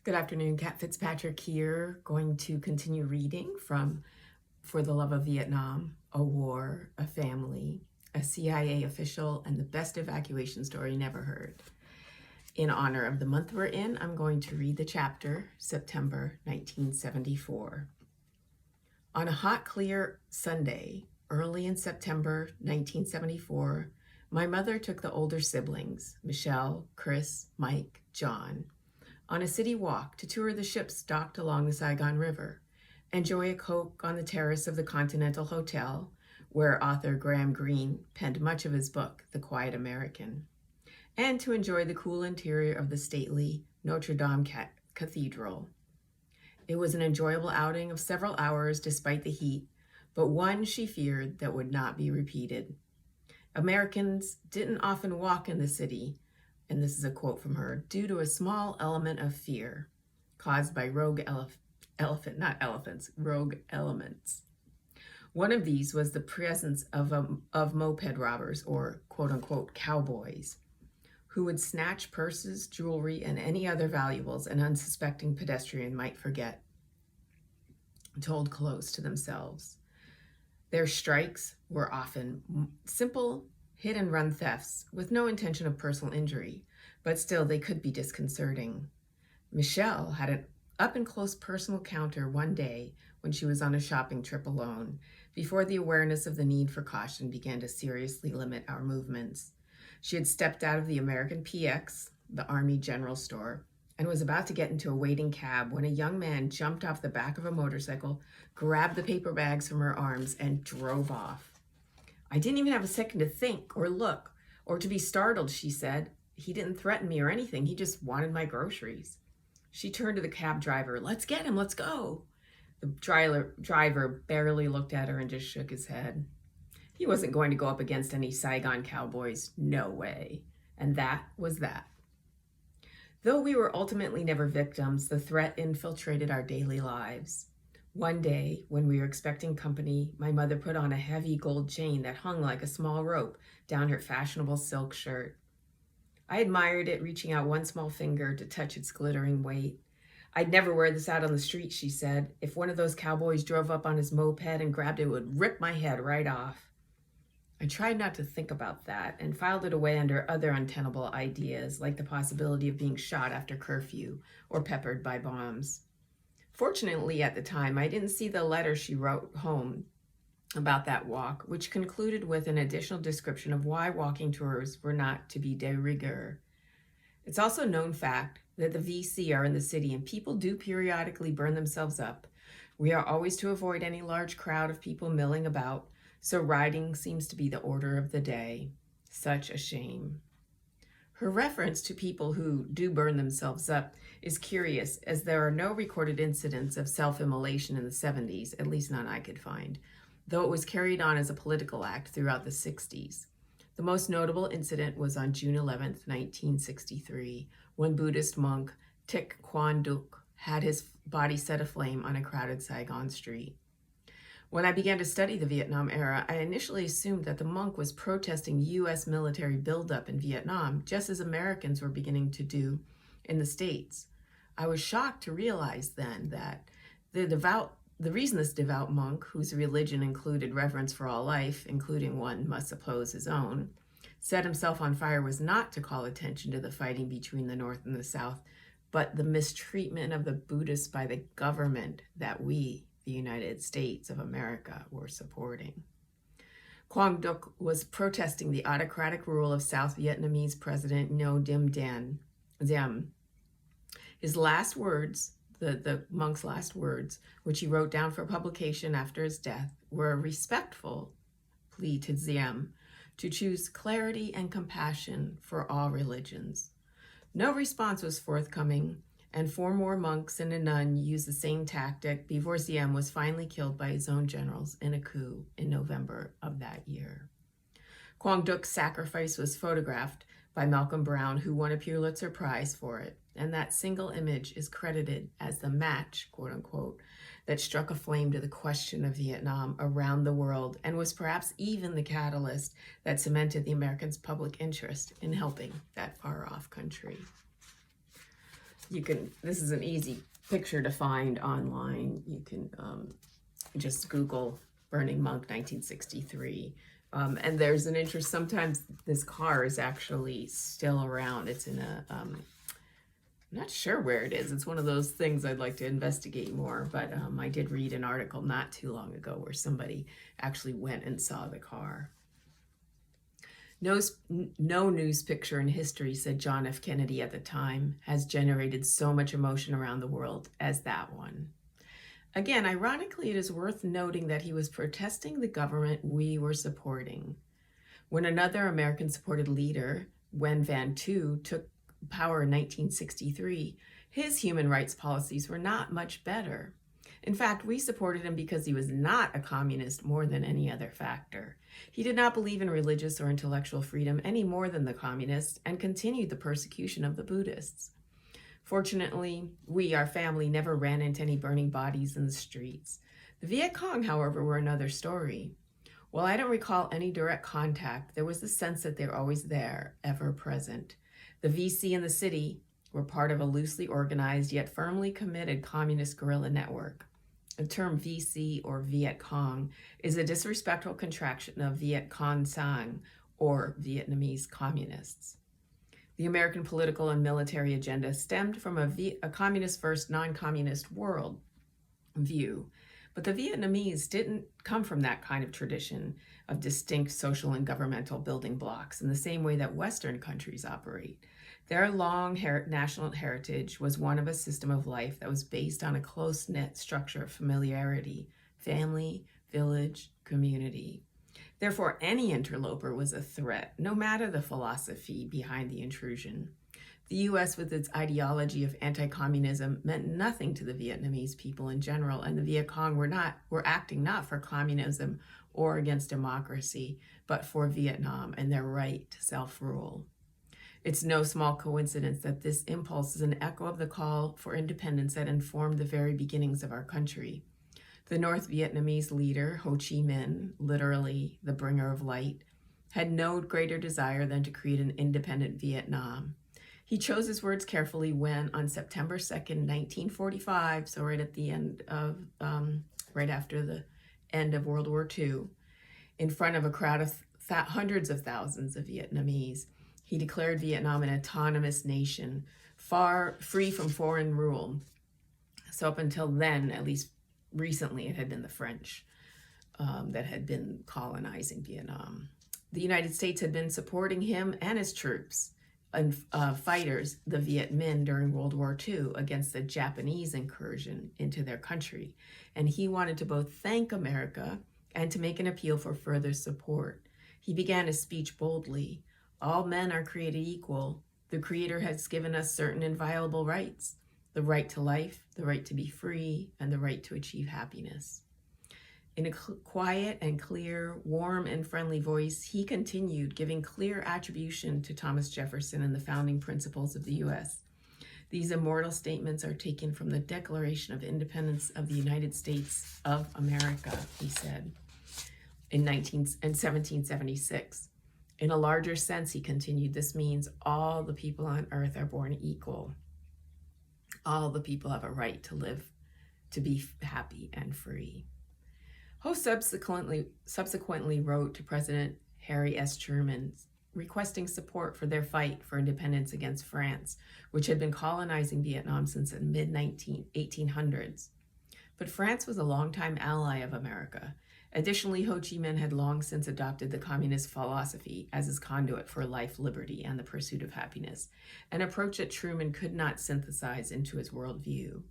Good afternoon, Kat Fitzpatrick here, going to continue reading from For the Love of Vietnam, A War, a Family, a CIA Official, and the Best Evacuation Story Never Heard. In honor of the month we're in, I'm going to read the chapter, September 1974. On a hot, clear Sunday, early in September 1974, my mother took the older siblings, Michelle, Chris, Mike, John, on a city walk to tour the ships docked along the Saigon River, enjoy a Coke on the terrace of the Continental Hotel, where author Graham Greene penned much of his book, The Quiet American, and to enjoy the cool interior of the stately Notre Dame Cathedral. It was an enjoyable outing of several hours despite the heat, but one she feared that would not be repeated. Americans didn't often walk in the city, and this is a quote from her, due to a small element of fear caused by rogue elements. One of these was the presence of moped robbers, or quote-unquote cowboys, who would snatch purses, jewelry, and any other valuables an unsuspecting pedestrian might forget, told close to themselves. Their strikes were often simple hit-and-run thefts with no intention of personal injury, but still they could be disconcerting. Michelle had an up-and-close personal encounter one day when she was on a shopping trip alone, before the awareness of the need for caution began to seriously limit our movements. She had stepped out of the American PX, the Army General Store, and was about to get into a waiting cab when a young man jumped off the back of a motorcycle, grabbed the paper bags from her arms, and drove off. I didn't even have a second to think or look or to be startled, she said. He didn't threaten me or anything. He just wanted my groceries. She turned to the cab driver. Let's get him. Let's go. The driver barely looked at her and just shook his head. He wasn't going to go up against any Saigon cowboys. No way. And that was that. Though we were ultimately never victims, the threat infiltrated our daily lives. One day, when we were expecting company, my mother put on a heavy gold chain that hung like a small rope down her fashionable silk shirt. I admired it, reaching out one small finger to touch its glittering weight. I'd never wear this out on the street, she said. If one of those cowboys drove up on his moped and grabbed it, it would rip my head right off. I tried not to think about that and filed it away under other untenable ideas, like the possibility of being shot after curfew or peppered by bombs. Fortunately, at the time, I didn't see the letter she wrote home about that walk, which concluded with an additional description of why walking tours were not to be de rigueur. It's also a known fact that the VC are in the city and people do periodically burn themselves up. We are always to avoid any large crowd of people milling about, so riding seems to be the order of the day. Such a shame. Her reference to people who do burn themselves up is curious, as there are no recorded incidents of self-immolation in the 70s, at least none I could find, though it was carried on as a political act throughout the 60s. The most notable incident was on June 11, 1963, when Buddhist monk Thich Quang Duc had his body set aflame on a crowded Saigon street. When I began to study the Vietnam era, I initially assumed that the monk was protesting U.S. military buildup in Vietnam, just as Americans were beginning to do in the States. I was shocked to realize then that the reason this devout monk, whose religion included reverence for all life, including one must suppose his own, set himself on fire was not to call attention to the fighting between the North and the South, but the mistreatment of the Buddhists by the government that we, the United States of America, were supporting. Quang Duc was protesting the autocratic rule of South Vietnamese President Ngo Diem. His last words, the monk's last words, which he wrote down for publication after his death, were a respectful plea to Diem to choose clarity and compassion for all religions. No response was forthcoming, and 4 more monks and a nun used the same tactic before Diem was finally killed by his own generals in a coup in November of that year. Quang Duc's sacrifice was photographed by Malcolm Brown, who won a Pulitzer Prize for it, and that single image is credited as the match, quote unquote, that struck a flame to the question of Vietnam around the world and was perhaps even the catalyst that cemented the Americans' public interest in helping that far-off country. this is an easy picture to find online. You can just Google Burning Monk 1963. And there's an interest, sometimes this car is actually still around. It's in I'm not sure where it is. It's one of those things I'd like to investigate more, but I did read an article not too long ago where somebody actually went and saw the car. No news picture in history, said John F. Kennedy at the time, has generated so much emotion around the world as that one. Again, ironically, it is worth noting that he was protesting the government we were supporting. When another American-supported leader, Wen Van Tu, took power in 1963, his human rights policies were not much better. In fact, we supported him because he was not a communist more than any other factor. He did not believe in religious or intellectual freedom any more than the communists and continued the persecution of the Buddhists. Fortunately, our family, never ran into any burning bodies in the streets. The Viet Cong, however, were another story. While I don't recall any direct contact, there was the sense that they're always there, ever present. The VC and the city were part of a loosely organized yet firmly committed communist guerrilla network. The term VC or Viet Cong is a disrespectful contraction of Viet Cong Sang, or Vietnamese communists. The American political and military agenda stemmed from a communist first, non-communist world view, but the Vietnamese didn't come from that kind of tradition of distinct social and governmental building blocks in the same way that Western countries operate. Their long national heritage was one of a system of life that was based on a close-knit structure of familiarity, family, village, community. Therefore, any interloper was a threat, no matter the philosophy behind the intrusion. The U.S., with its ideology of anti-communism, meant nothing to the Vietnamese people in general, and the Viet Cong were acting not for communism or against democracy, but for Vietnam and their right to self-rule. It's no small coincidence that this impulse is an echo of the call for independence that informed the very beginnings of our country. The North Vietnamese leader, Ho Chi Minh, literally the bringer of light, had no greater desire than to create an independent Vietnam. He chose his words carefully when, on September 2nd, 1945, so right at the end of, right after the end of World War II, in front of a crowd of hundreds of thousands of Vietnamese, he declared Vietnam an autonomous nation, free from foreign rule. So up until then, at least recently, it had been the French that had been colonizing Vietnam. The United States had been supporting him and his troops and fighters, the Viet Minh, during World War II against the Japanese incursion into their country. And he wanted to both thank America and to make an appeal for further support. He began his speech boldly. All men are created equal. The Creator has given us certain inviolable rights: the right to life, the right to be free, and the right to achieve happiness. In a quiet and clear, warm and friendly voice, he continued, giving clear attribution to Thomas Jefferson and the founding principles of the U.S. These immortal statements are taken from the Declaration of Independence of the United States of America, he said, in 1776. In a larger sense, he continued, this means all the people on earth are born equal. All the people have a right to live, to be happy and free. Ho subsequently wrote to President Harry S. Truman requesting support for their fight for independence against France, which had been colonizing Vietnam since the mid-1800s. But France was a longtime ally of America. Additionally, Ho Chi Minh had long since adopted the communist philosophy as his conduit for life, liberty, and the pursuit of happiness, an approach that Truman could not synthesize into his worldview.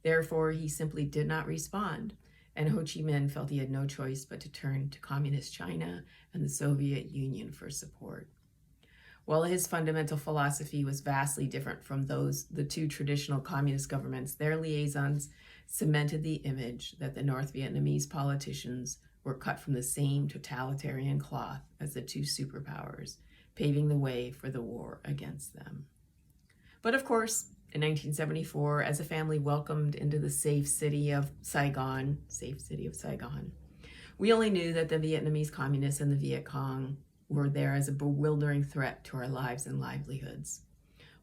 Therefore, he simply did not respond, and Ho Chi Minh felt he had no choice but to turn to communist China and the Soviet Union for support. While his fundamental philosophy was vastly different from the two traditional communist governments, their liaisons cemented the image that the North Vietnamese politicians were cut from the same totalitarian cloth as the two superpowers, paving the way for the war against them. But of course, in 1974, as a family welcomed into the safe city of Saigon, we only knew that the Vietnamese communists and the Viet Cong were there as a bewildering threat to our lives and livelihoods.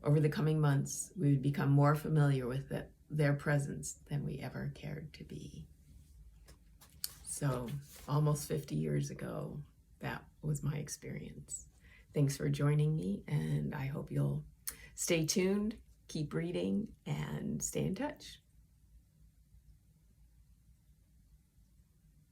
Over the coming months, we would become more familiar with their presence than we ever cared to be. So almost 50 years ago, that was my experience. Thanks for joining me, and I hope you'll stay tuned, keep reading, and stay in touch.